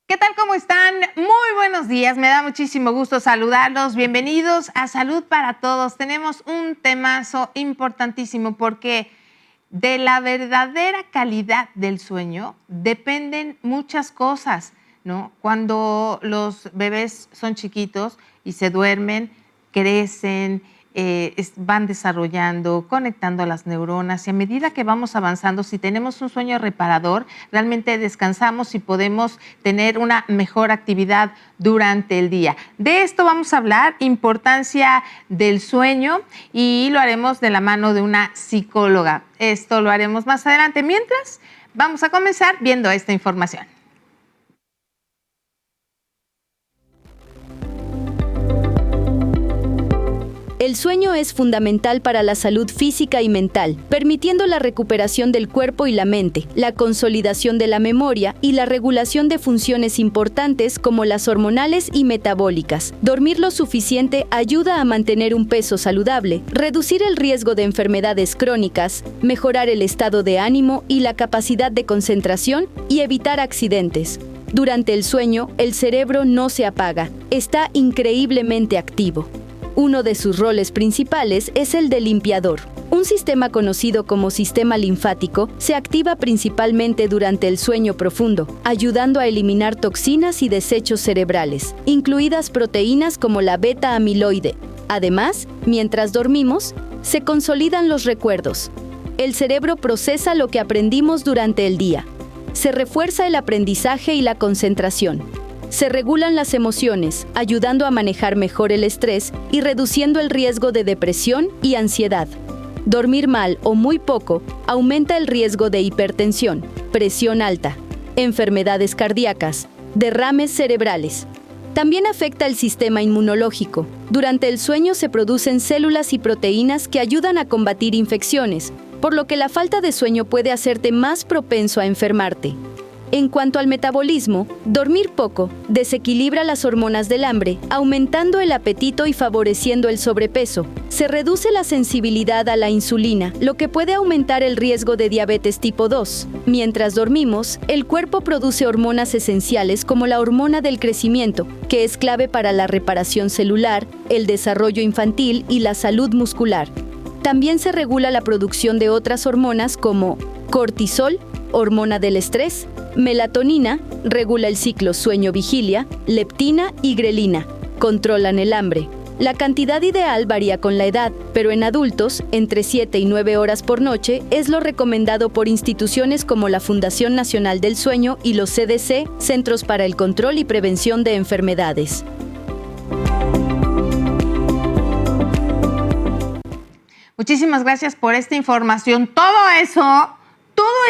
¿Qué tal? ¿Cómo están? Muy buenos días. Me da muchísimo gusto saludarlos. Bienvenidos a Salud para Todos. Tenemos un temazo importantísimo porque de la verdadera calidad del sueño dependen muchas cosas, ¿no? Cuando los bebés son chiquitos y se duermen, crecen, van desarrollando, conectando las neuronas, y a medida que vamos avanzando, si tenemos un sueño reparador, realmente descansamos y podemos tener una mejor actividad durante el día. De esto vamos a hablar, importancia del sueño, y lo haremos de la mano de una psicóloga. Esto lo haremos más adelante. Mientras, vamos a comenzar viendo esta información. El sueño es fundamental para la salud física y mental, permitiendo la recuperación del cuerpo y la mente, la consolidación de la memoria y la regulación de funciones importantes como las hormonales y metabólicas. Dormir lo suficiente ayuda a mantener un peso saludable, reducir el riesgo de enfermedades crónicas, mejorar el estado de ánimo y la capacidad de concentración y evitar accidentes. Durante el sueño, el cerebro no se apaga, está increíblemente activo. Uno de sus roles principales es el de limpiador. Un sistema conocido como sistema linfático se activa principalmente durante el sueño profundo, ayudando a eliminar toxinas y desechos cerebrales, incluidas proteínas como la beta-amiloide. Además, mientras dormimos, se consolidan los recuerdos. El cerebro procesa lo que aprendimos durante el día. Se refuerza el aprendizaje y la concentración. Se regulan las emociones, ayudando a manejar mejor el estrés y reduciendo el riesgo de depresión y ansiedad. Dormir mal o muy poco aumenta el riesgo de hipertensión, presión alta, enfermedades cardíacas, derrames cerebrales. También afecta el sistema inmunológico. Durante el sueño se producen células y proteínas que ayudan a combatir infecciones, por lo que la falta de sueño puede hacerte más propenso a enfermarte. En cuanto al metabolismo, dormir poco desequilibra las hormonas del hambre, aumentando el apetito y favoreciendo el sobrepeso. Se reduce la sensibilidad a la insulina, lo que puede aumentar el riesgo de diabetes tipo 2. Mientras dormimos, el cuerpo produce hormonas esenciales como la hormona del crecimiento, que es clave para la reparación celular, el desarrollo infantil y la salud muscular. También se regula la producción de otras hormonas como cortisol, hormona del estrés, melatonina, regula el ciclo sueño-vigilia, leptina y grelina, controlan el hambre. La cantidad ideal varía con la edad, pero en adultos, entre 7 y 9 horas por noche es lo recomendado por instituciones como la Fundación Nacional del Sueño y los CDC, Centros para el Control y Prevención de Enfermedades. Muchísimas gracias por esta información. Todo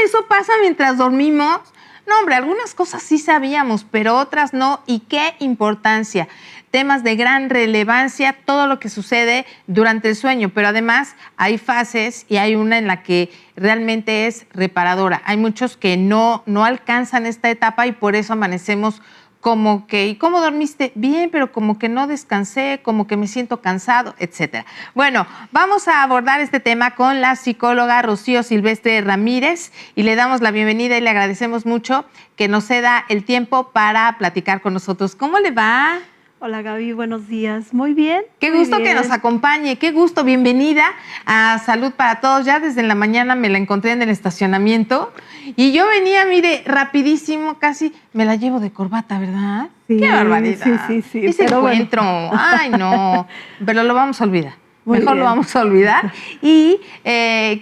eso pasa mientras dormimos. No, hombre, algunas cosas sí sabíamos, pero otras no. ¿Y qué importancia? Temas de gran relevancia, todo lo que sucede durante el sueño, pero además hay fases y hay una en la que realmente es reparadora. Hay muchos que no alcanzan esta etapa y por eso amanecemos como que, ¿y cómo dormiste? Bien, pero como que no descansé, como que me siento cansado, etcétera. Bueno, vamos a abordar este tema con la psicóloga Rocío Silvestre Ramírez y le damos la bienvenida y le agradecemos mucho que nos ceda el tiempo para platicar con nosotros. ¿Cómo le va? Hola Gaby, buenos días. Muy bien. Qué gusto que nos acompañe, qué gusto. Bienvenida a Salud para Todos. Ya desde la mañana me la encontré en el estacionamiento y yo venía, mire, rapidísimo, casi me la llevo de corbata, ¿verdad? Sí, qué barbaridad. Sí. Ese encuentro, bueno. Ay no, pero lo vamos a olvidar. Mejor lo vamos a olvidar. Y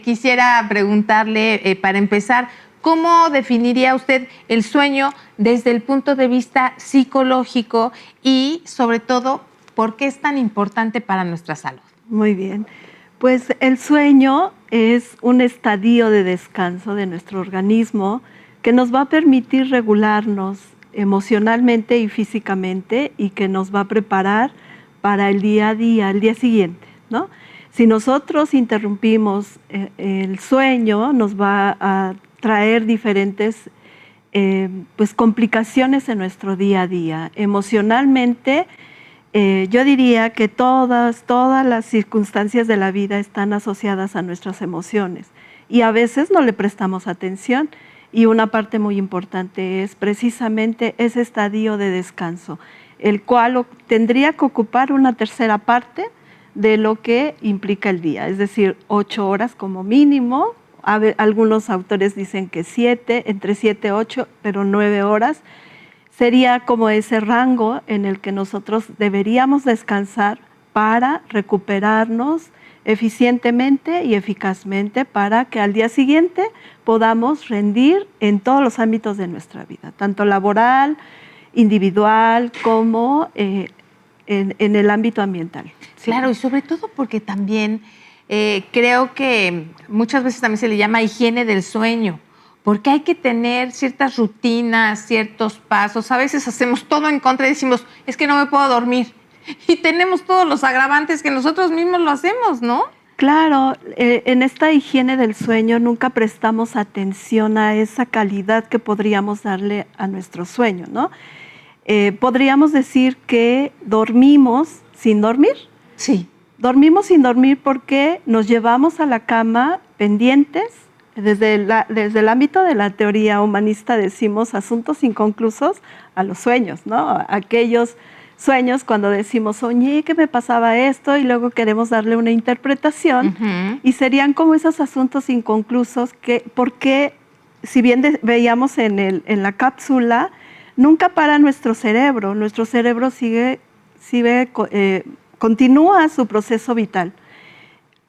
quisiera preguntarle, para empezar, ¿cómo definiría usted el sueño desde el punto de vista psicológico y, sobre todo, por qué es tan importante para nuestra salud? Muy bien. Pues el sueño es un estadio de descanso de nuestro organismo que nos va a permitir regularnos emocionalmente y físicamente y que nos va a preparar para el día a día, el día siguiente, ¿no? Si nosotros interrumpimos el sueño, nos va a traer diferentes complicaciones en nuestro día a día. Emocionalmente, yo diría que todas las circunstancias de la vida están asociadas a nuestras emociones y a veces no le prestamos atención y una parte muy importante es precisamente ese estadio de descanso, el cual tendría que ocupar una tercera parte de lo que implica el día, es decir, 8 horas como mínimo. Algunos autores dicen que 7, entre 7 y 8, pero 9 horas. Sería como ese rango en el que nosotros deberíamos descansar para recuperarnos eficientemente y eficazmente para que al día siguiente podamos rendir en todos los ámbitos de nuestra vida, tanto laboral, individual, como en el ámbito ambiental. Claro, y sobre todo porque también creo que muchas veces también se le llama higiene del sueño, porque hay que tener ciertas rutinas, ciertos pasos. A veces hacemos todo en contra y decimos, es que no me puedo dormir. Y tenemos todos los agravantes que nosotros mismos lo hacemos, ¿no? Claro, en esta higiene del sueño nunca prestamos atención a esa calidad que podríamos darle a nuestro sueño, ¿no? Podríamos decir que dormimos sin dormir. Sí. Dormimos sin dormir porque nos llevamos a la cama pendientes. Desde el ámbito de la teoría humanista decimos asuntos inconclusos a los sueños, ¿no? Aquellos sueños cuando decimos, soñé que me pasaba esto y luego queremos darle una interpretación y serían como esos asuntos inconclusos porque si bien veíamos en la cápsula, nunca para nuestro cerebro continúa su proceso vital.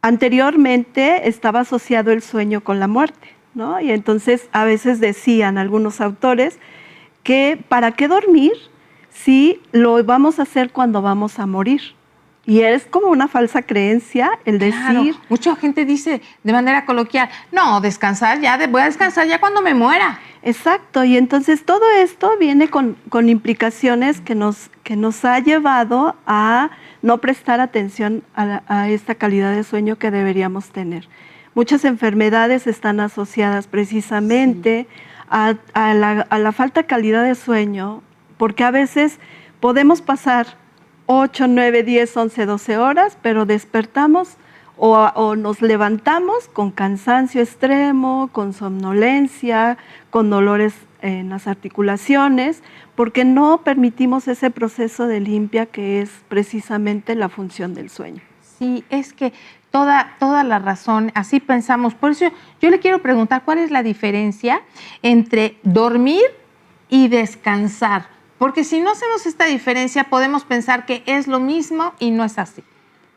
Anteriormente estaba asociado el sueño con la muerte, ¿no? Y entonces a veces decían algunos autores que ¿para qué dormir si lo vamos a hacer cuando vamos a morir? Y es como una falsa creencia el decir... Claro, mucha gente dice de manera coloquial, no, descansar ya, voy a descansar ya cuando me muera. Exacto, y entonces todo esto viene con implicaciones que nos ha llevado a no prestar atención a esta calidad de sueño que deberíamos tener. Muchas enfermedades están asociadas precisamente a la falta de calidad de sueño, porque a veces podemos pasar 8, 9, 10, 11, 12 horas, pero despertamos o nos levantamos con cansancio extremo, con somnolencia, con dolores en las articulaciones, porque no permitimos ese proceso de limpia que es precisamente la función del sueño. Sí, es que toda la razón, así pensamos. Por eso yo le quiero preguntar, ¿cuál es la diferencia entre dormir y descansar? Porque si no hacemos esta diferencia, podemos pensar que es lo mismo y no es así.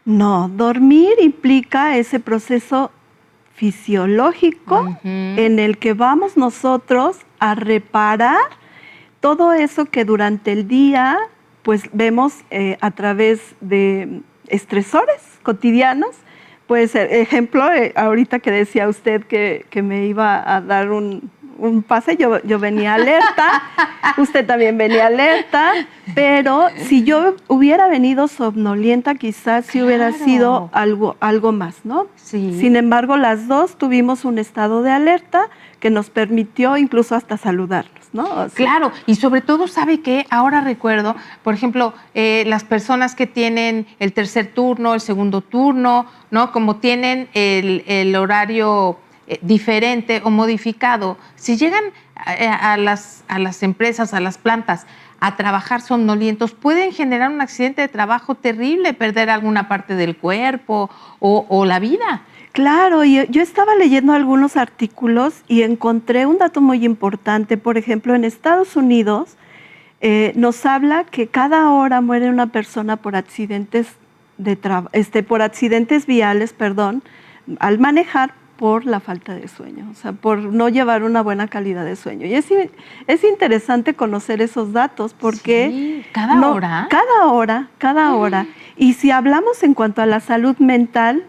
No, dormir implica ese proceso fisiológico en el que vamos nosotros a reparar todo eso que durante el día pues vemos a través de estresores cotidianos. Pues ejemplo, ahorita que decía usted que me iba a dar un pase, yo venía alerta, usted también venía alerta, pero si yo hubiera venido somnolienta, quizás sí hubiera sido algo más, ¿no? Sí. Sin embargo, las dos tuvimos un estado de alerta que nos permitió incluso hasta saludarnos, ¿no? O sea, claro, y sobre todo, ¿sabe qué? Ahora recuerdo, por ejemplo, las personas que tienen el tercer turno, el segundo turno, ¿no? Como tienen el horario diferente o modificado, si llegan a las empresas, a las plantas, a trabajar somnolientos, pueden generar un accidente de trabajo terrible, perder alguna parte del cuerpo o la vida. Claro, yo estaba leyendo algunos artículos y encontré un dato muy importante. Por ejemplo, en Estados Unidos nos habla que cada hora muere una persona por accidentes viales, al manejar por la falta de sueño, o sea, por no llevar una buena calidad de sueño. Y es interesante conocer esos datos porque... Sí, ¿cada hora? Cada hora. Y si hablamos en cuanto a la salud mental,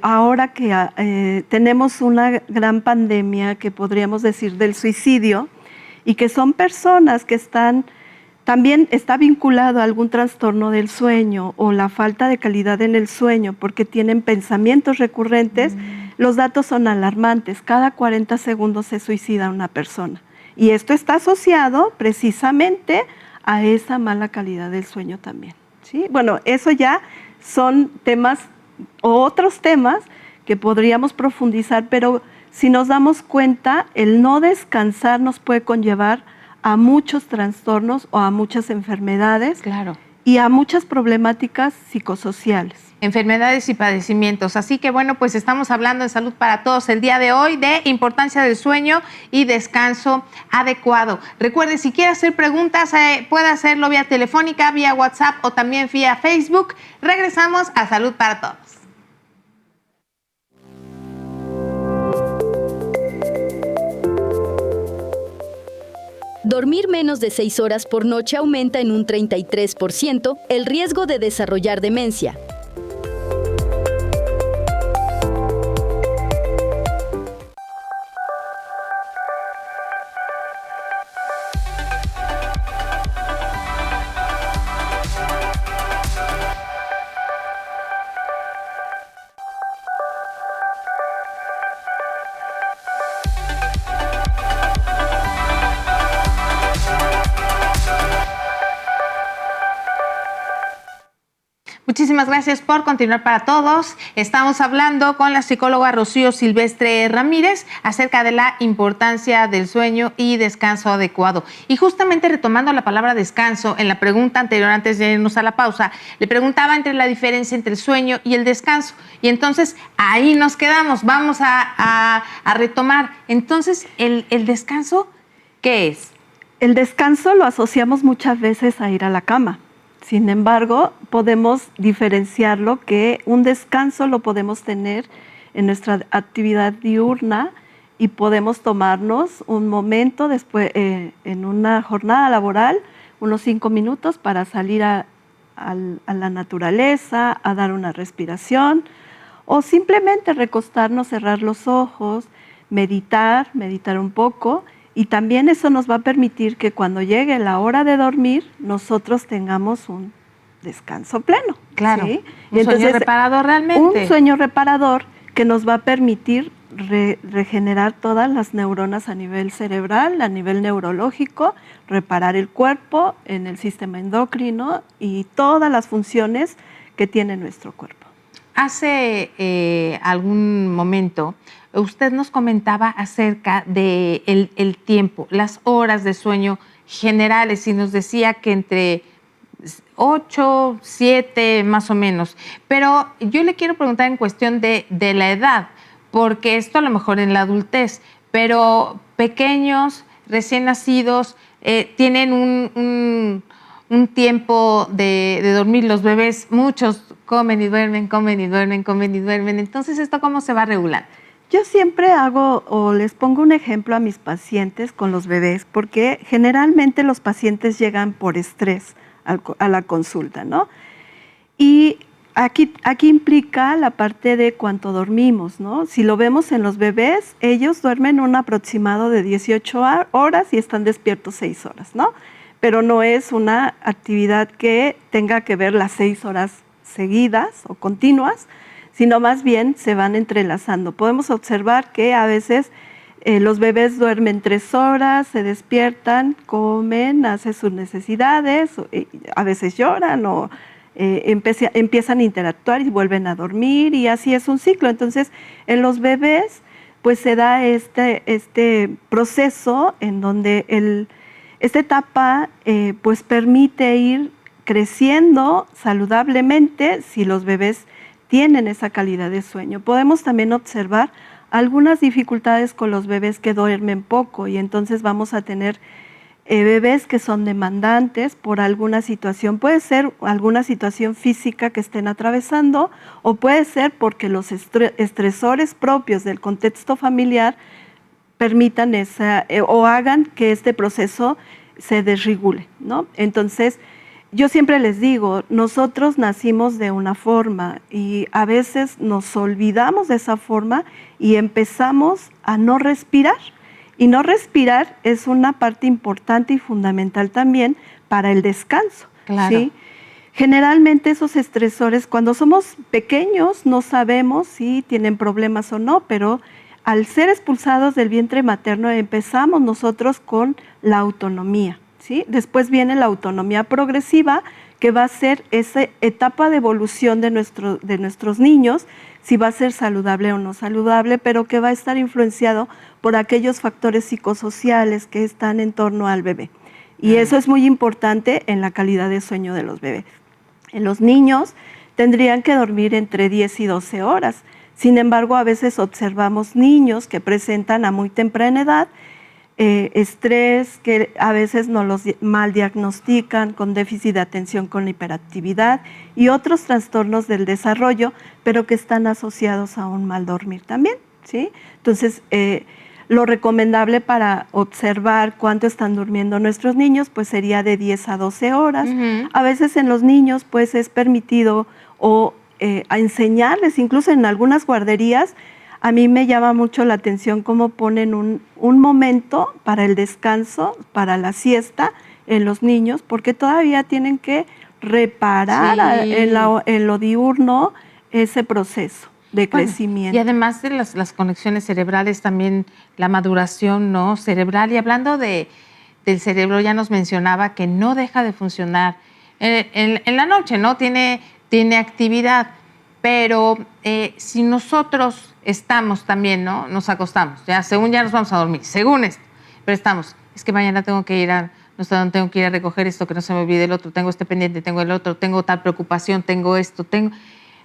ahora que tenemos una gran pandemia que podríamos decir del suicidio y que son personas que también está vinculado a algún trastorno del sueño o la falta de calidad en el sueño porque tienen pensamientos recurrentes, los datos son alarmantes. Cada 40 segundos se suicida una persona. Y esto está asociado precisamente a esa mala calidad del sueño también, ¿sí? Bueno, eso ya son temas o otros temas que podríamos profundizar, pero si nos damos cuenta, el no descansar nos puede conllevar a muchos trastornos o a muchas enfermedades. Claro. Y a muchas problemáticas psicosociales. Enfermedades y padecimientos. Así que bueno, pues estamos hablando de salud para todos el día de hoy, de importancia del sueño y descanso adecuado. Recuerde, si quiere hacer preguntas, puede hacerlo vía telefónica, vía WhatsApp o también vía Facebook. Regresamos a Salud para Todos. Dormir menos de 6 horas por noche aumenta en un 33% el riesgo de desarrollar demencia. Muchísimas gracias por continuar para todos. Estamos hablando con la psicóloga Rocío Silvestre Ramírez acerca de la importancia del sueño y descanso adecuado. Y justamente retomando la palabra descanso, en la pregunta anterior, antes de irnos a la pausa, le preguntaba entre la diferencia entre el sueño y el descanso. Y entonces ahí nos quedamos. Vamos a retomar. Entonces, ¿el descanso qué es? El descanso lo asociamos muchas veces a ir a la cama. Sin embargo, podemos diferenciarlo, que un descanso lo podemos tener en nuestra actividad diurna y podemos tomarnos un momento después en una jornada laboral, unos 5 minutos para salir a la naturaleza, a dar una respiración o simplemente recostarnos, cerrar los ojos, meditar un poco. Y también eso nos va a permitir que cuando llegue la hora de dormir, nosotros tengamos un descanso pleno. Claro, ¿sí? Un sueño reparador realmente. Un sueño reparador que nos va a permitir regenerar todas las neuronas a nivel cerebral, a nivel neurológico, reparar el cuerpo en el sistema endocrino y todas las funciones que tiene nuestro cuerpo. Hace algún momento usted nos comentaba acerca de el tiempo, las horas de sueño generales, y nos decía que entre 8, 7 más o menos. Pero yo le quiero preguntar en cuestión de la edad, porque esto a lo mejor en la adultez, pero pequeños, recién nacidos, tienen un tiempo de dormir. Los bebés, muchos comen y duermen, comen y duermen, comen y duermen. Entonces, ¿esto cómo se va a regular? Yo siempre hago o les pongo un ejemplo a mis pacientes con los bebés, porque generalmente los pacientes llegan por estrés a la consulta, ¿no? Y aquí implica la parte de cuánto dormimos, ¿no? Si lo vemos en los bebés, ellos duermen un aproximado de 18 horas y están despiertos 6 horas, ¿no? Pero no es una actividad que tenga que ver las 6 horas seguidas o continuas, sino más bien se van entrelazando. Podemos observar que a veces los bebés duermen 3 horas, se despiertan, comen, hacen sus necesidades, a veces lloran o empiezan a interactuar y vuelven a dormir, y así es un ciclo. Entonces, en los bebés pues se da este proceso en donde esta etapa pues permite ir creciendo saludablemente si los bebés tienen esa calidad de sueño. Podemos también observar algunas dificultades con los bebés que duermen poco, y entonces vamos a tener bebés que son demandantes por alguna situación. Puede ser alguna situación física que estén atravesando, o puede ser porque los estresores propios del contexto familiar permitan o hagan que este proceso se desregule, ¿no? Entonces, yo siempre les digo, nosotros nacimos de una forma y a veces nos olvidamos de esa forma y empezamos a no respirar. Y no respirar es una parte importante y fundamental también para el descanso. Claro. ¿sí? Generalmente esos estresores, cuando somos pequeños, no sabemos si tienen problemas o no, pero al ser expulsados del vientre materno empezamos nosotros con la autonomía. ¿sí? Después viene la autonomía progresiva, que va a ser esa etapa de evolución de nuestros niños, si va a ser saludable o no saludable, pero que va a estar influenciado por aquellos factores psicosociales que están en torno al bebé. Y eso es muy importante en la calidad de sueño de los bebés. En los niños tendrían que dormir entre 10 y 12 horas. Sin embargo, a veces observamos niños que presentan a muy temprana edad estrés, que a veces nos los mal diagnostican con déficit de atención con hiperactividad y otros trastornos del desarrollo, pero que están asociados a un mal dormir también, ¿sí? Entonces, lo recomendable para observar cuánto están durmiendo nuestros niños, pues sería de 10 a 12 horas. A veces en los niños, pues es permitido a enseñarles, incluso en algunas guarderías. A mí me llama mucho la atención cómo ponen un momento para el descanso, para la siesta en los niños, porque todavía tienen que reparar en lo diurno ese proceso de crecimiento. Y además de las conexiones cerebrales, también la maduración, ¿no?, cerebral. Y hablando del cerebro, ya nos mencionaba que no deja de funcionar en la noche, ¿no? Tiene actividad, pero si nosotros estamos también, ¿no?, nos acostamos, ya según ya nos vamos a dormir, según esto, pero estamos, es que mañana tengo que ir a recoger esto, que no se me olvide el otro, tengo este pendiente, tengo el otro, tengo tal preocupación, tengo esto,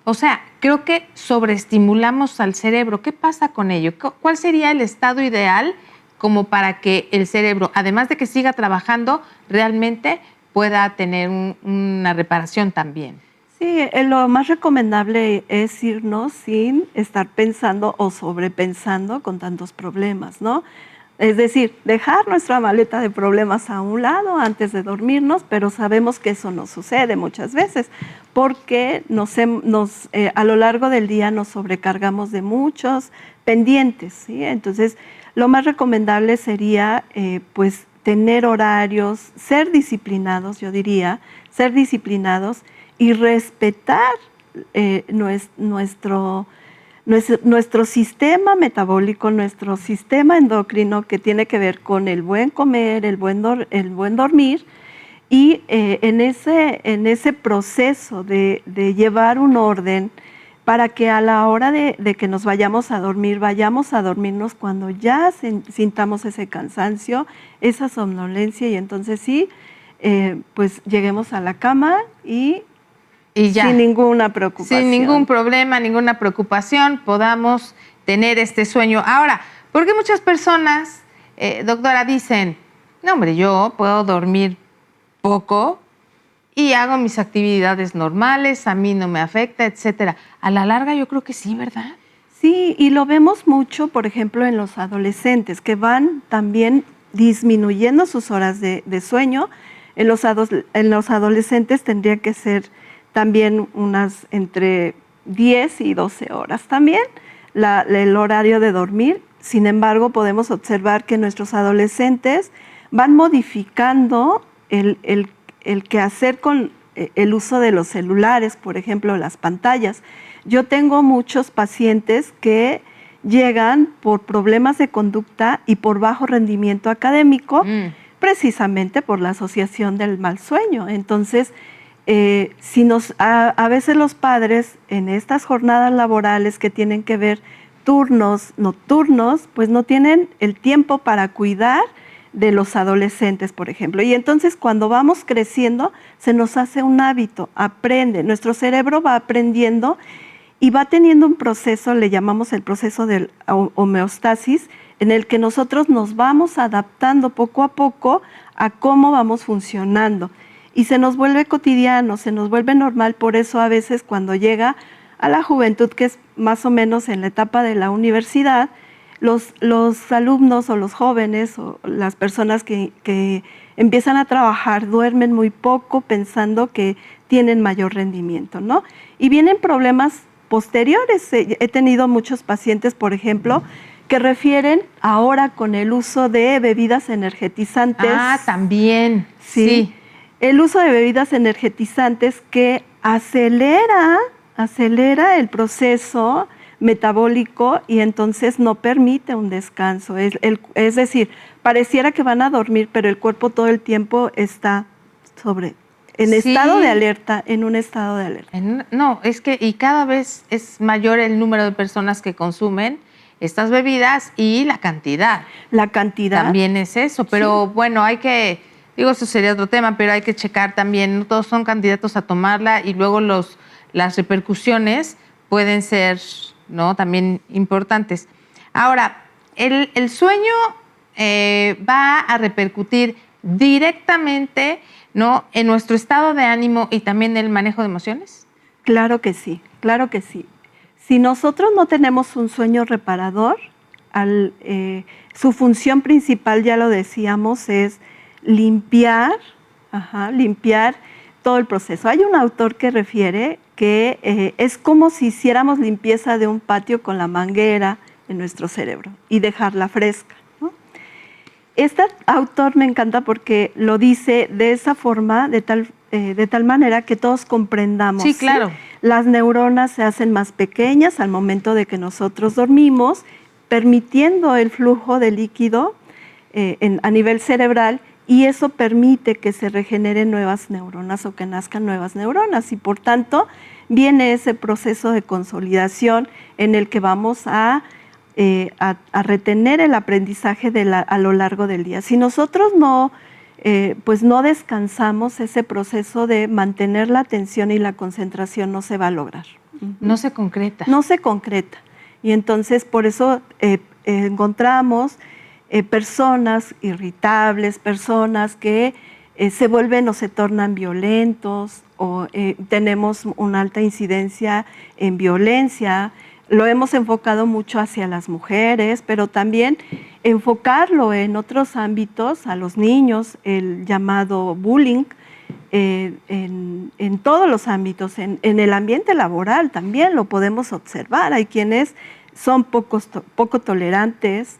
o sea, creo que sobreestimulamos al cerebro. ¿Qué pasa con ello? ¿Cuál sería el estado ideal como para que el cerebro, además de que siga trabajando, realmente pueda tener una reparación también? Sí, lo más recomendable es irnos sin estar pensando o sobrepensando con tantos problemas, ¿no? Es decir, dejar nuestra maleta de problemas a un lado antes de dormirnos, pero sabemos que eso no sucede muchas veces porque a lo largo del día nos sobrecargamos de muchos pendientes, ¿sí? Entonces, lo más recomendable sería pues tener horarios, ser disciplinados, yo diría, ser disciplinados y respetar nuestro sistema metabólico, nuestro sistema endocrino, que tiene que ver con el buen comer, el buen dormir, y en ese proceso de llevar un orden para que a la hora de que nos vayamos a dormirnos cuando ya sintamos ese cansancio, esa somnolencia, y entonces sí, pues lleguemos a la cama y ya, sin ninguna preocupación. Sin ningún problema, ninguna preocupación, podamos tener este sueño. Ahora, porque muchas personas, doctora, dicen, no, hombre, yo puedo dormir poco y hago mis actividades normales, a mí no me afecta, etcétera. A la larga yo creo que sí, ¿verdad? Sí, y lo vemos mucho, por ejemplo, en los adolescentes, que van también disminuyendo sus horas de sueño. En los adolescentes tendría que ser también unas entre 10 y 12 horas también, el horario de dormir. Sin embargo, podemos observar que nuestros adolescentes van modificando el quehacer con el uso de los celulares, por ejemplo, las pantallas. Yo tengo muchos pacientes que llegan por problemas de conducta y por bajo rendimiento académico, precisamente por la asociación del mal sueño. Entonces, a veces los padres en estas jornadas laborales que tienen que ver turnos nocturnos, pues no tienen el tiempo para cuidar de los adolescentes, por ejemplo. Y entonces cuando vamos creciendo se nos hace un hábito, nuestro cerebro va aprendiendo y va teniendo un proceso, le llamamos el proceso de homeostasis, en el que nosotros nos vamos adaptando poco a poco a cómo vamos funcionando. Y se nos vuelve cotidiano, se nos vuelve normal. Por eso a veces cuando llega a la juventud, que es más o menos en la etapa de la universidad, los alumnos o los jóvenes o las personas que empiezan a trabajar duermen muy poco pensando que tienen mayor rendimiento, ¿no? Y vienen problemas posteriores. He tenido muchos pacientes, por ejemplo, que refieren ahora con el uso de bebidas energetizantes. Ah, también, sí. El uso de bebidas energetizantes que acelera el proceso metabólico y entonces no permite un descanso. Es decir, pareciera que van a dormir, pero el cuerpo todo el tiempo está en Sí. estado de alerta, en un estado de alerta. No, es que y cada vez es mayor el número de personas que consumen estas bebidas y la cantidad. La cantidad. También es eso, pero bueno, hay que, digo, eso sería otro tema, pero hay que checar también, no todos son candidatos a tomarla y luego las repercusiones pueden ser, ¿no?, también importantes. Ahora, el sueño va a repercutir directamente, ¿no?, en nuestro estado de ánimo y también el manejo de emociones. Claro que sí, claro que sí. Si nosotros no tenemos un sueño reparador, su función principal, ya lo decíamos, es limpiar todo el proceso. Hay un autor que refiere que es como si hiciéramos limpieza de un patio con la manguera en nuestro cerebro y dejarla fresca, ¿no? Este autor me encanta porque lo dice de esa forma, de tal manera que todos comprendamos. Sí, claro. ¿Sí? Las neuronas se hacen más pequeñas al momento de que nosotros dormimos, permitiendo el flujo de líquido a nivel cerebral, y eso permite que se regeneren nuevas neuronas o que nazcan nuevas neuronas, y por tanto viene ese proceso de consolidación en el que vamos a retener el aprendizaje a lo largo del día. Si nosotros no descansamos, ese proceso de mantener la atención y la concentración no se va a lograr. No se concreta. No se concreta. Y entonces por eso encontramos personas irritables, personas que se vuelven o se tornan violentos, o tenemos una alta incidencia en violencia. Lo hemos enfocado mucho hacia las mujeres, pero también enfocarlo en otros ámbitos, a los niños, el llamado bullying, en todos los ámbitos, en el ambiente laboral también lo podemos observar. Hay quienes son poco tolerantes,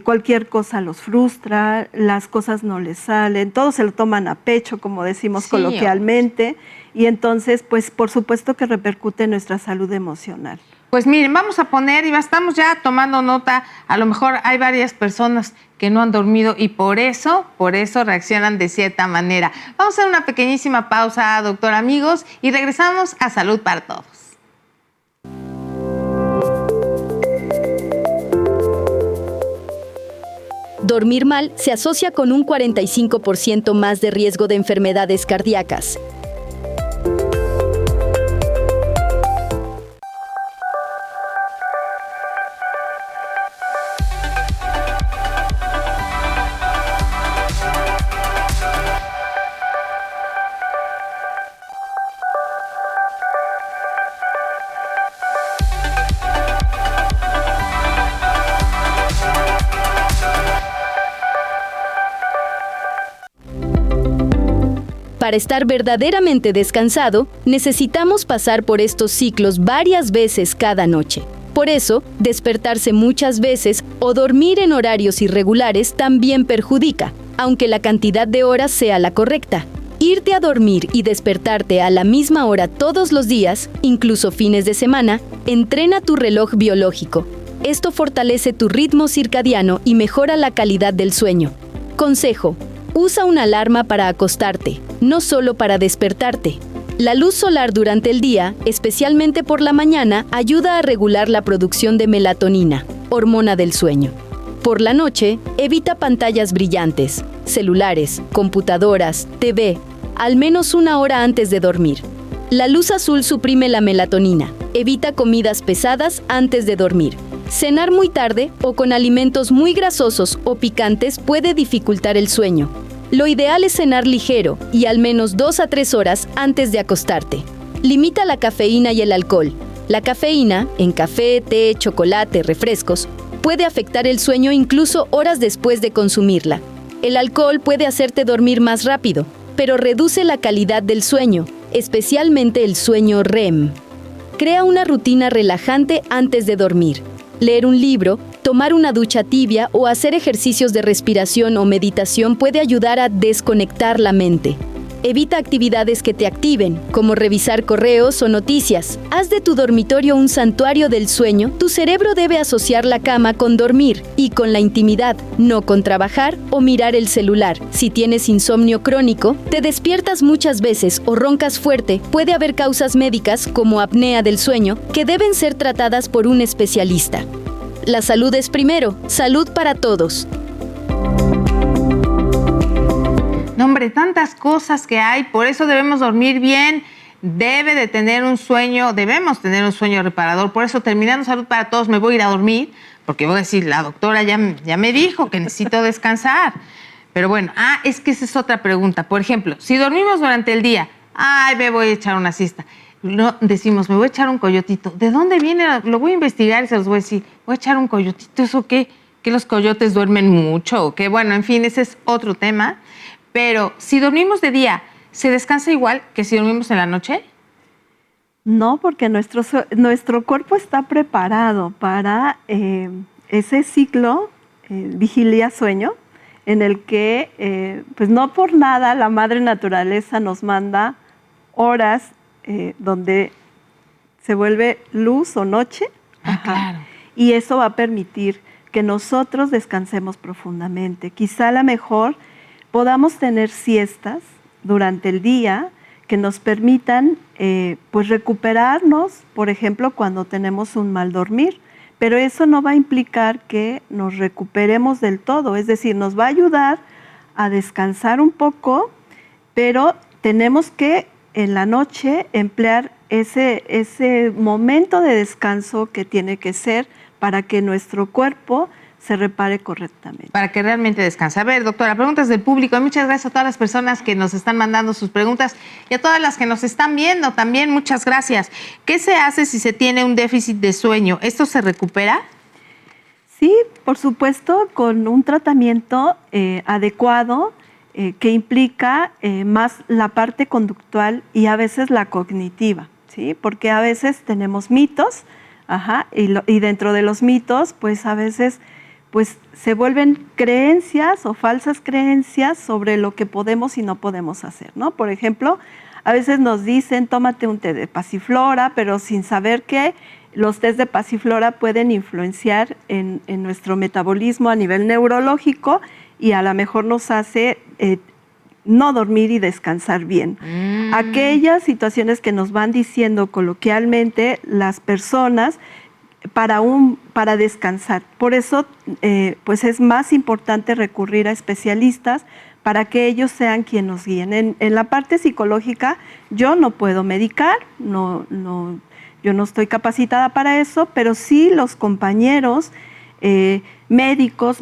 cualquier cosa los frustra, las cosas no les salen, todos se lo toman a pecho, como decimos coloquialmente, y entonces, pues por supuesto que repercute en nuestra salud emocional. Pues miren, vamos a poner, y estamos ya tomando nota, a lo mejor hay varias personas que no han dormido y por eso reaccionan de cierta manera. Vamos a hacer una pequeñísima pausa, doctor, amigos, y regresamos a Salud para Todos. Dormir mal se asocia con un 45% más de riesgo de enfermedades cardíacas. Para estar verdaderamente descansado, necesitamos pasar por estos ciclos varias veces cada noche. Por eso, despertarse muchas veces o dormir en horarios irregulares también perjudica, aunque la cantidad de horas sea la correcta. Irte a dormir y despertarte a la misma hora todos los días, incluso fines de semana, entrena tu reloj biológico. Esto fortalece tu ritmo circadiano y mejora la calidad del sueño. Consejo: usa una alarma para acostarte, no solo para despertarte. La luz solar durante el día, especialmente por la mañana, ayuda a regular la producción de melatonina, hormona del sueño. Por la noche, evita pantallas brillantes, celulares, computadoras, TV, al menos una hora antes de dormir. La luz azul suprime la melatonina. Evita comidas pesadas antes de dormir. Cenar muy tarde o con alimentos muy grasosos o picantes puede dificultar el sueño. Lo ideal es cenar ligero y al menos 2 a 3 horas antes de acostarte. Limita la cafeína y el alcohol. La cafeína, en café, té, chocolate, refrescos, puede afectar el sueño incluso horas después de consumirla. El alcohol puede hacerte dormir más rápido, pero reduce la calidad del sueño, especialmente el sueño REM. Crea una rutina relajante antes de dormir. Leer un libro, tomar una ducha tibia o hacer ejercicios de respiración o meditación puede ayudar a desconectar la mente. Evita actividades que te activen, como revisar correos o noticias. Haz de tu dormitorio un santuario del sueño. Tu cerebro debe asociar la cama con dormir y con la intimidad, no con trabajar o mirar el celular. Si tienes insomnio crónico, te despiertas muchas veces o roncas fuerte, puede haber causas médicas como apnea del sueño que deben ser tratadas por un especialista. La salud es primero, salud para todos. No, hombre, tantas cosas que hay, por eso debemos dormir bien, debemos tener un sueño reparador. Por eso, terminando Salud para Todos, me voy a ir a dormir, porque voy a decir, la doctora ya me dijo que necesito descansar. Pero bueno, es que esa es otra pregunta. Por ejemplo, si dormimos durante el día, me voy a echar una siesta. No, decimos, me voy a echar un coyotito. ¿De dónde viene? Lo voy a investigar y se los voy a decir. Voy a echar un coyotito, ¿eso qué? ¿Que los coyotes duermen mucho? ¿O qué? Bueno, en fin, ese es otro tema. Pero si dormimos de día, ¿se descansa igual que si dormimos en la noche? No, porque nuestro cuerpo está preparado para ese ciclo vigilia-sueño, en el que, pues no por nada, la madre naturaleza nos manda horas donde se vuelve luz o noche. Claro. Y eso va a permitir que nosotros descansemos profundamente. Quizá a lo mejor podamos tener siestas durante el día que nos permitan pues recuperarnos, por ejemplo, cuando tenemos un mal dormir. Pero eso no va a implicar que nos recuperemos del todo, es decir, nos va a ayudar a descansar un poco, pero tenemos que en la noche emplear ese momento de descanso que tiene que ser para que nuestro cuerpo se repare correctamente. Para que realmente descanse. A ver, doctora, preguntas del público. Muchas gracias a todas las personas que nos están mandando sus preguntas y a todas las que nos están viendo también. Muchas gracias. ¿Qué se hace si se tiene un déficit de sueño? ¿Esto se recupera? Sí, por supuesto, con un tratamiento adecuado que implica más la parte conductual y a veces la cognitiva, ¿sí? Porque a veces tenemos mitos, y dentro de los mitos, pues a veces pues se vuelven creencias o falsas creencias sobre lo que podemos y no podemos hacer, ¿no? Por ejemplo, a veces nos dicen, tómate un té de pasiflora, pero sin saber que los tés de pasiflora pueden influenciar en nuestro metabolismo a nivel neurológico y a lo mejor nos hace no dormir y descansar bien. Aquellas situaciones que nos van diciendo coloquialmente las personas para descansar. Por eso, pues es más importante recurrir a especialistas para que ellos sean quienes nos guíen. En la parte psicológica, yo no puedo medicar, yo no estoy capacitada para eso, pero sí los compañeros médicos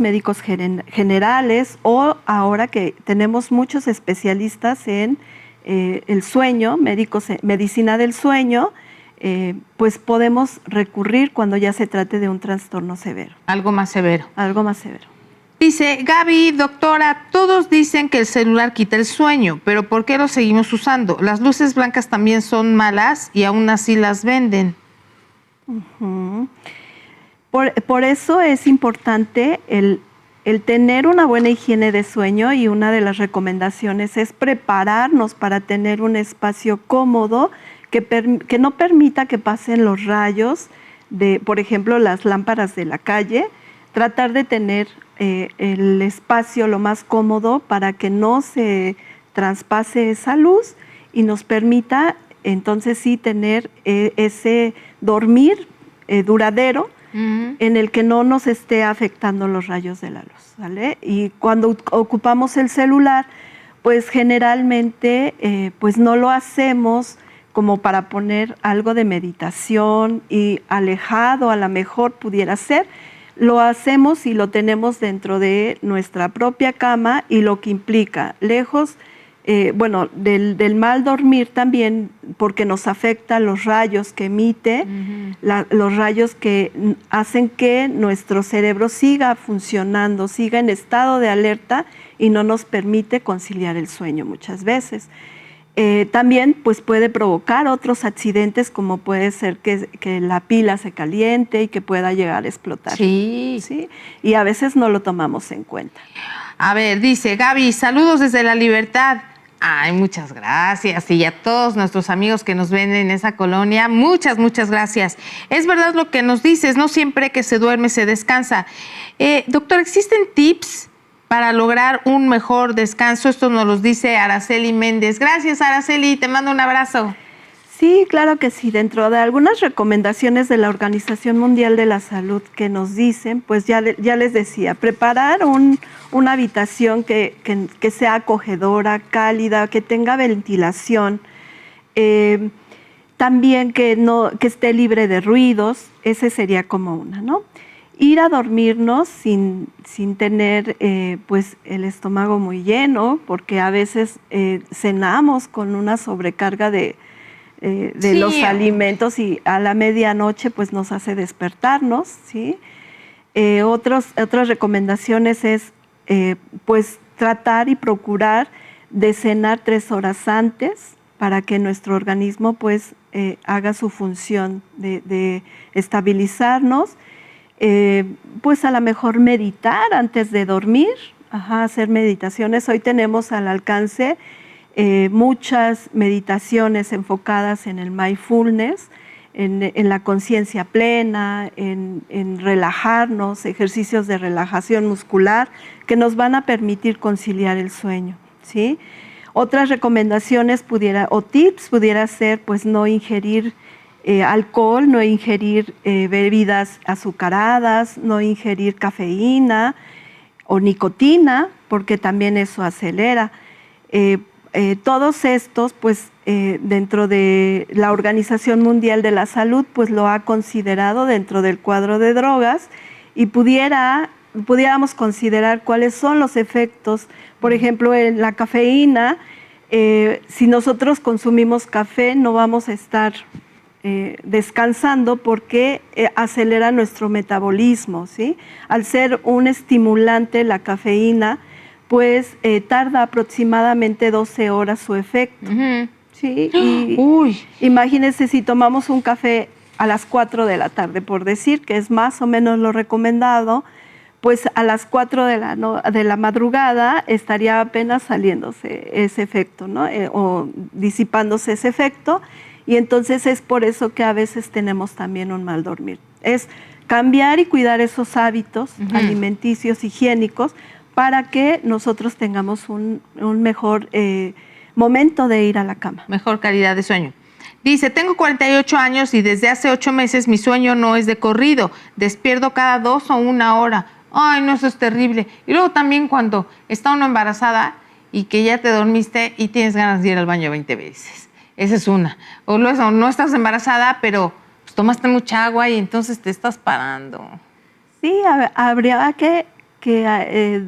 generales, o ahora que tenemos muchos especialistas en el sueño, medicina del sueño, pues podemos recurrir cuando ya se trate de un trastorno severo. Algo más severo. Algo más severo. Dice Gaby, doctora, todos dicen que el celular quita el sueño, pero ¿por qué lo seguimos usando? Las luces blancas también son malas y aún así las venden. Por eso es importante el tener una buena higiene de sueño, y una de las recomendaciones es prepararnos para tener un espacio cómodo que no permita que pasen los rayos de, por ejemplo, las lámparas de la calle. Tratar de tener el espacio lo más cómodo para que no se traspase esa luz y nos permita entonces sí tener ese dormir duradero, en el que no nos esté afectando los rayos de la luz, ¿vale? Y cuando ocupamos el celular, pues generalmente pues no lo hacemos como para poner algo de meditación y alejado, a lo mejor pudiera ser. Lo hacemos y lo tenemos dentro de nuestra propia cama, y lo que implica, lejos del mal dormir también, porque nos afecta los rayos que emite, los rayos que hacen que nuestro cerebro siga funcionando, siga en estado de alerta y no nos permite conciliar el sueño muchas veces. También pues puede provocar otros accidentes, como puede ser que la pila se caliente y que pueda llegar a explotar. Sí. Y a veces no lo tomamos en cuenta. A ver, dice Gaby, saludos desde La Libertad. Ay, muchas gracias. Y a todos nuestros amigos que nos ven en esa colonia, muchas, muchas gracias. Es verdad lo que nos dices, no siempre que se duerme se descansa. Doctor, ¿existen tips para lograr un mejor descanso? Esto nos lo dice Araceli Méndez. Gracias, Araceli, te mando un abrazo. Sí, claro que sí. Dentro de algunas recomendaciones de la Organización Mundial de la Salud que nos dicen, pues ya les decía, preparar una habitación que sea acogedora, cálida, que tenga ventilación, también que esté libre de ruidos, ese sería como una, ¿no? Ir a dormirnos sin tener pues el estómago muy lleno, porque a veces cenamos con una sobrecarga de los alimentos y a la medianoche pues nos hace despertarnos, ¿sí? Otras recomendaciones es pues tratar y procurar de cenar 3 horas antes para que nuestro organismo pues haga su función de estabilizarnos, pues a lo mejor meditar antes de dormir, hacer meditaciones. Hoy tenemos al alcance muchas meditaciones enfocadas en el mindfulness, en la conciencia plena, en relajarnos, ejercicios de relajación muscular que nos van a permitir conciliar el sueño, ¿sí? Otras recomendaciones o tips pudiera ser pues no ingerir alcohol, no ingerir bebidas azucaradas, no ingerir cafeína o nicotina, porque también eso acelera. Todos estos, pues, dentro de la Organización Mundial de la Salud, pues lo ha considerado dentro del cuadro de drogas y pudiéramos considerar cuáles son los efectos. Por ejemplo, en la cafeína, si nosotros consumimos café, no vamos a estar descansando porque acelera nuestro metabolismo, ¿sí? Al ser un estimulante, la cafeína, pues tarda aproximadamente 12 horas su efecto. ¿Sí? Y imagínense si tomamos un café a las 4 de la tarde, por decir, que es más o menos lo recomendado, pues a las 4 de la madrugada estaría apenas saliéndose ese efecto, ¿no? O disipándose ese efecto, y entonces es por eso que a veces tenemos también un mal dormir. Es cambiar y cuidar esos hábitos alimenticios, higiénicos, para que nosotros tengamos un mejor momento de ir a la cama. Mejor calidad de sueño. Dice, tengo 48 años y desde hace 8 meses mi sueño no es de corrido. Despierto cada 2 o 1 hora. Ay, no, eso es terrible. Y luego también cuando está uno embarazada y que ya te dormiste y tienes ganas de ir al baño 20 veces. Esa es una. O luego no estás embarazada, pero pues, tomaste mucha agua y entonces te estás parando. Sí, habría que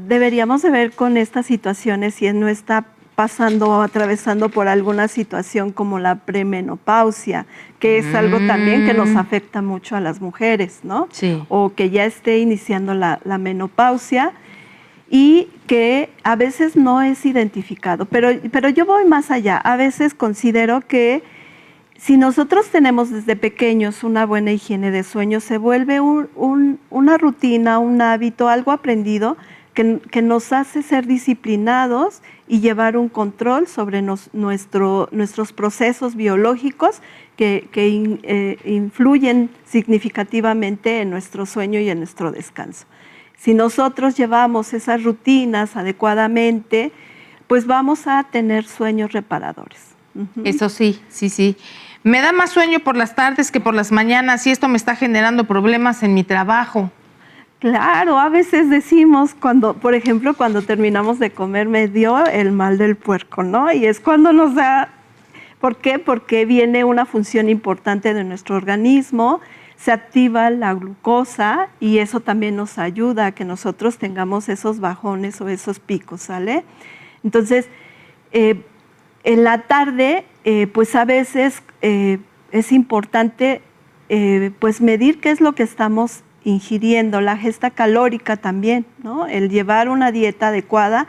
deberíamos de ver con estas situaciones si no está pasando o atravesando por alguna situación como la premenopausia, que es algo también que nos afecta mucho a las mujeres, ¿no? Sí. O que ya esté iniciando la menopausia y que a veces no es identificado. Pero yo voy más allá. A veces considero que si nosotros tenemos desde pequeños una buena higiene de sueño, se vuelve una rutina, un hábito, algo aprendido que nos hace ser disciplinados y llevar un control sobre nuestros procesos biológicos que influyen significativamente en nuestro sueño y en nuestro descanso. Si nosotros llevamos esas rutinas adecuadamente, pues vamos a tener sueños reparadores. Eso sí, sí. Me da más sueño por las tardes que por las mañanas y esto me está generando problemas en mi trabajo. Claro, a veces decimos por ejemplo, cuando terminamos de comer me dio el mal del puerco, ¿no? Y es cuando nos da, ¿por qué? Porque viene una función importante de nuestro organismo, se activa la glucosa y eso también nos ayuda a que nosotros tengamos esos bajones o esos picos, ¿sale? Entonces, en la tarde, pues a veces es importante pues medir qué es lo que estamos ingiriendo, la ingesta calórica también, ¿no? El llevar una dieta adecuada.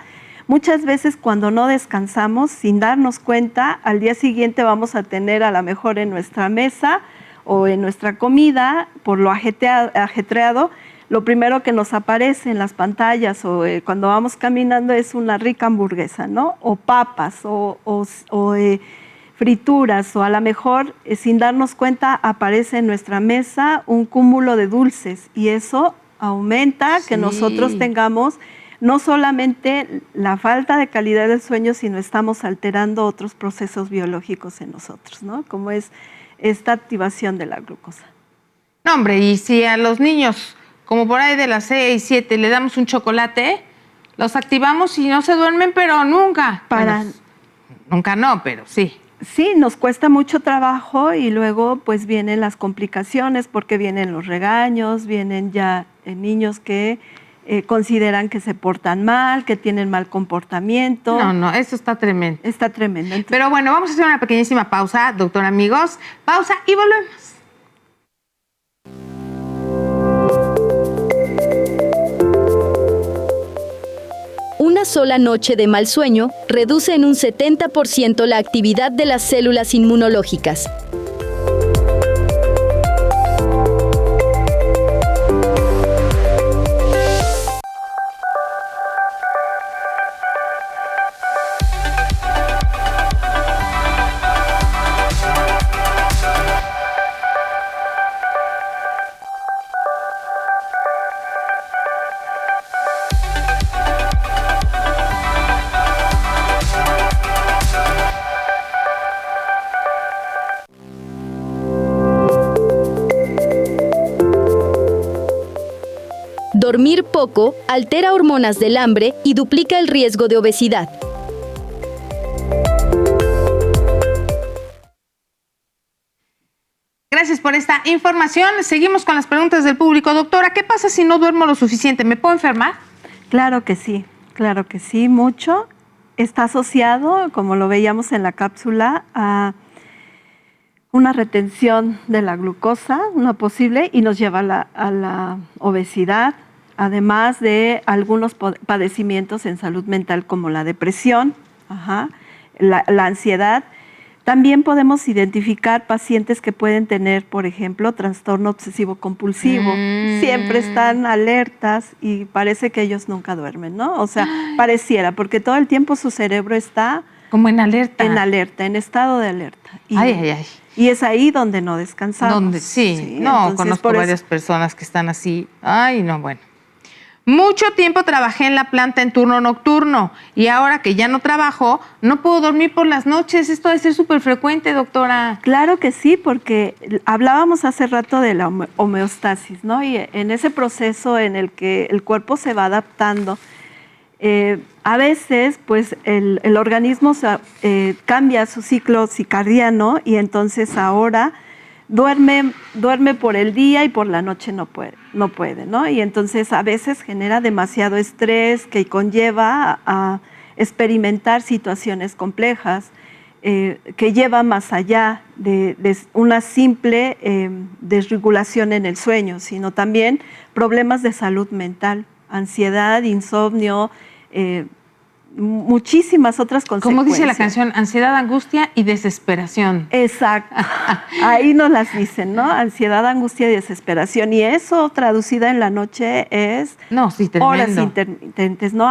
Muchas veces cuando no descansamos, sin darnos cuenta, al día siguiente vamos a tener a lo mejor en nuestra mesa o en nuestra comida, por lo ajetreado, lo primero que nos aparece en las pantallas o cuando vamos caminando es una rica hamburguesa, ¿no? O papas o frituras, o a lo mejor sin darnos cuenta aparece en nuestra mesa un cúmulo de dulces y eso aumenta que nosotros tengamos no solamente la falta de calidad del sueño, sino estamos alterando otros procesos biológicos en nosotros, ¿no? Como es esta activación de la glucosa. No, hombre, y si a los niños, como por ahí de las 6, 7, le damos un chocolate, los activamos y no se duermen, pero nunca. Bueno, nunca no, pero sí. Sí, nos cuesta mucho trabajo y luego pues vienen las complicaciones porque vienen los regaños, vienen ya niños que consideran que se portan mal, que tienen mal comportamiento. No, eso está tremendo. Está tremendo. Entonces, pero bueno, vamos a hacer una pequeñísima pausa, doctor amigos. Pausa y volvemos. Una sola noche de mal sueño reduce en un 70% la actividad de las células inmunológicas. Dormir poco altera hormonas del hambre y duplica el riesgo de obesidad. Gracias por esta información. Seguimos con las preguntas del público. Doctora, ¿qué pasa si no duermo lo suficiente? ¿Me puedo enfermar? claro que sí, mucho. Está asociado, como lo veíamos en la cápsula, a una retención de la glucosa, una posible, y nos lleva a la obesidad, además de algunos padecimientos en salud mental como la depresión, la ansiedad. También podemos identificar pacientes que pueden tener, por ejemplo, trastorno obsesivo compulsivo. Siempre están alertas y parece que ellos nunca duermen, ¿no? O sea, pareciera, porque todo el tiempo su cerebro está... Como en alerta. En alerta, en estado de alerta. Ay. Y es ahí donde no descansamos. Sí, no, conozco varias personas que están así. Ay, no, bueno. Mucho tiempo trabajé en la planta en turno nocturno y ahora que ya no trabajo, no puedo dormir por las noches. Esto debe ser súper frecuente, doctora. Claro que sí, porque hablábamos hace rato de la homeostasis, ¿no? Y en ese proceso en el que el cuerpo se va adaptando, a veces pues el organismo cambia su ciclo circadiano y entonces ahora duerme por el día y por la noche no puede, ¿no? Y entonces a veces genera demasiado estrés que conlleva a experimentar situaciones complejas, que lleva más allá de una simple desregulación en el sueño, sino también problemas de salud mental, ansiedad, insomnio, muchísimas otras consecuencias. Como dice la canción, ansiedad, angustia y desesperación. Exacto, ahí nos las dicen, ¿no? Ansiedad, angustia y desesperación. Y eso traducida en la noche es horas intermitentes, ¿no?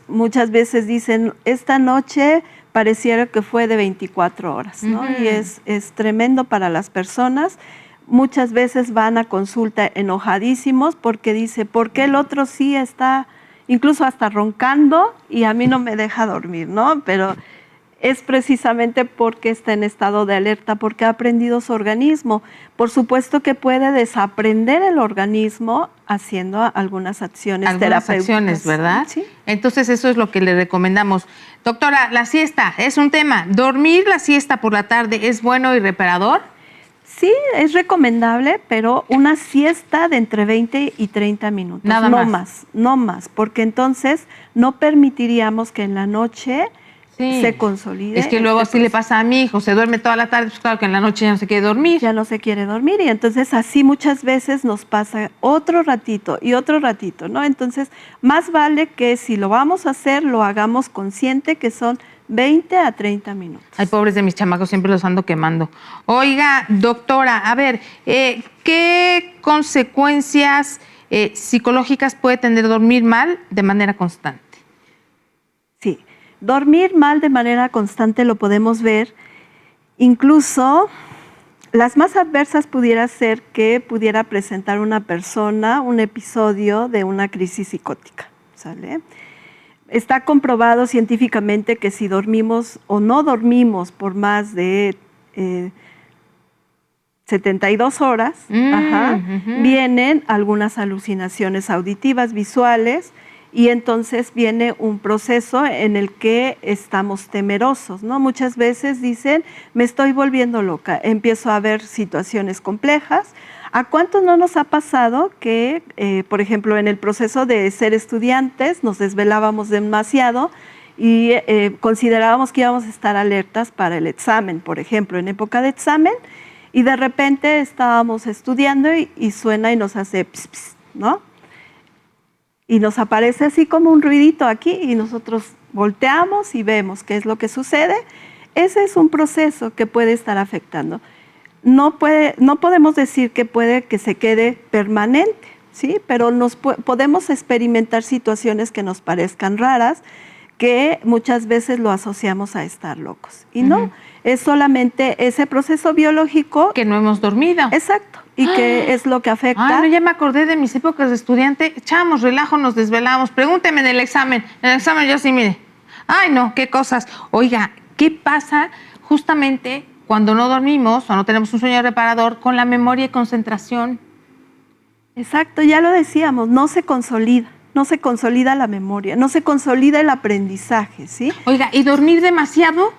Muchas veces dicen, esta noche pareciera que fue de 24 horas, ¿no? Y es tremendo para las personas. Muchas veces van a consulta enojadísimos porque dice, ¿por qué el otro sí está incluso hasta roncando y a mí no me deja dormir, ¿no? Pero es precisamente porque está en estado de alerta, porque ha aprendido su organismo. Por supuesto que puede desaprender el organismo haciendo algunas acciones terapéuticas. Acciones, ¿verdad? Sí. Entonces eso es lo que le recomendamos. Doctora, la siesta es un tema. ¿Dormir la siesta por la tarde es bueno y reparador? Sí, es recomendable, pero una siesta de entre 20 y 30 minutos. Nada más. No más, porque entonces no permitiríamos que en la noche se consolide. Es que luego así le pasa a mi hijo, se duerme toda la tarde, pues claro que en la noche ya no se quiere dormir. Ya no se quiere dormir y entonces así muchas veces nos pasa otro ratito y otro ratito, ¿no? Entonces, más vale que si lo vamos a hacer, lo hagamos consciente que son 20 a 30 minutos. Ay, pobres de mis chamacos, siempre los ando quemando. Oiga, doctora, a ver, ¿qué consecuencias psicológicas puede tender a dormir mal de manera constante? Sí, dormir mal de manera constante lo podemos ver. Incluso las más adversas pudiera ser que pudiera presentar una persona un episodio de una crisis psicótica, ¿sale? Está comprobado científicamente que si dormimos o no dormimos por más de 72 horas, vienen algunas alucinaciones auditivas, visuales, y entonces viene un proceso en el que estamos temerosos, ¿no? Muchas veces dicen, me estoy volviendo loca, empiezo a ver situaciones complejas. ¿A cuántos no nos ha pasado que, por ejemplo, en el proceso de ser estudiantes nos desvelábamos demasiado y considerábamos que íbamos a estar alertas para el examen, por ejemplo, en época de examen, y de repente estábamos estudiando y suena y nos hace ps, ps, ¿no? Y nos aparece así como un ruidito aquí y nosotros volteamos y vemos qué es lo que sucede. Ese es un proceso que puede estar afectando. No podemos decir que puede que se quede permanente, ¿sí? Pero podemos experimentar situaciones que nos parezcan raras, que muchas veces lo asociamos a estar locos. Y no, es solamente ese proceso biológico. Que no hemos dormido. Exacto. Y que es lo que afecta. No, ya me acordé de mis épocas de estudiante. Echábamos relajo, nos desvelábamos. Pregúnteme en el examen. En el examen yo sí, mire. Ay, no, qué cosas. Oiga, ¿qué pasa justamente cuando no dormimos o no tenemos un sueño reparador con la memoria y concentración? Exacto, ya lo decíamos, no se consolida la memoria, no se consolida el aprendizaje, ¿sí? Oiga, ¿y dormir demasiado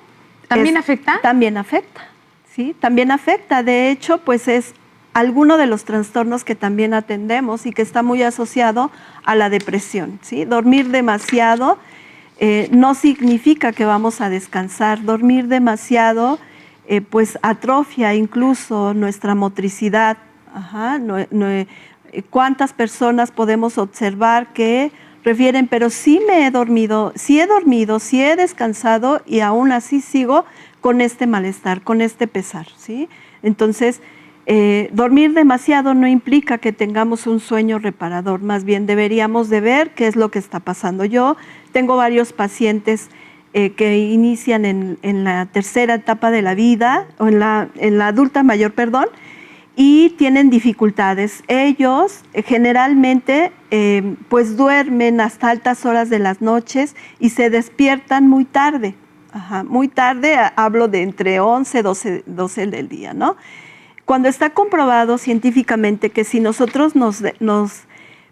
también afecta? También afecta, ¿sí? También afecta. De hecho, pues es alguno de los trastornos que también atendemos y que está muy asociado a la depresión, ¿sí? Dormir demasiado no significa que vamos a descansar. Dormir demasiado pues atrofia incluso nuestra motricidad. ¿Cuántas personas podemos observar que refieren, pero sí he dormido, sí he descansado y aún así sigo con este malestar, con este pesar, ¿sí? Entonces, dormir demasiado no implica que tengamos un sueño reparador, más bien deberíamos de ver qué es lo que está pasando. Yo tengo varios pacientes que inician en la tercera etapa de la vida, o en la adulta mayor, perdón, y tienen dificultades. Ellos generalmente pues duermen hasta altas horas de las noches y se despiertan muy tarde. Muy tarde, hablo de entre 11 y 12 del día, ¿no? Cuando está comprobado científicamente que si nosotros nos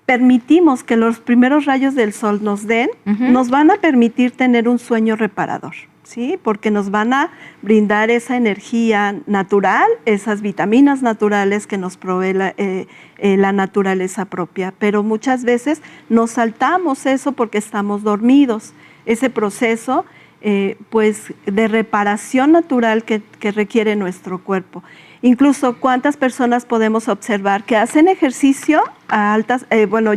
permitimos que los primeros rayos del sol nos den, nos van a permitir tener un sueño reparador, ¿sí? Porque nos van a brindar esa energía natural, esas vitaminas naturales que nos provee la naturaleza propia. Pero muchas veces nos saltamos eso porque estamos dormidos. Ese proceso pues de reparación natural que requiere nuestro cuerpo. Incluso cuántas personas podemos observar que hacen ejercicio a altas,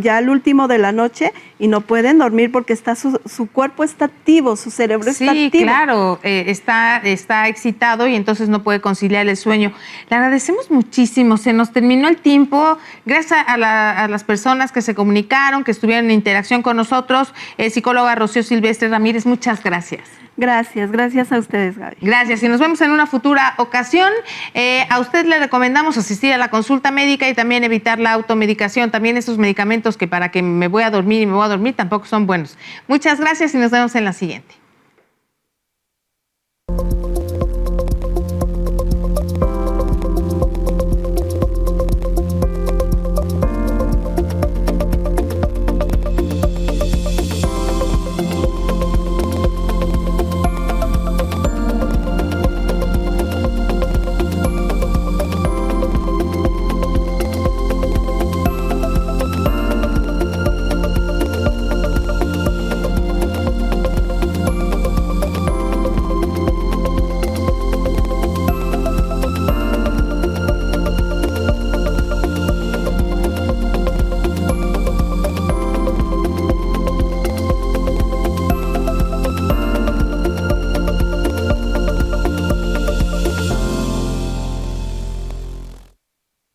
ya al último de la noche y no pueden dormir porque su cuerpo está activo, su cerebro está activo. Sí, claro, está excitado y entonces no puede conciliar el sueño. Le agradecemos muchísimo, se nos terminó el tiempo. Gracias a las personas que se comunicaron, que estuvieron en interacción con nosotros. Psicóloga Rocío Silvestre Ramírez, muchas gracias. Gracias a ustedes, Gaby. Gracias, y nos vemos en una futura ocasión. A usted le recomendamos asistir a la consulta médica y también evitar la automedicación, también esos medicamentos que para que me voy a dormir tampoco son buenos. Muchas gracias y nos vemos en la siguiente.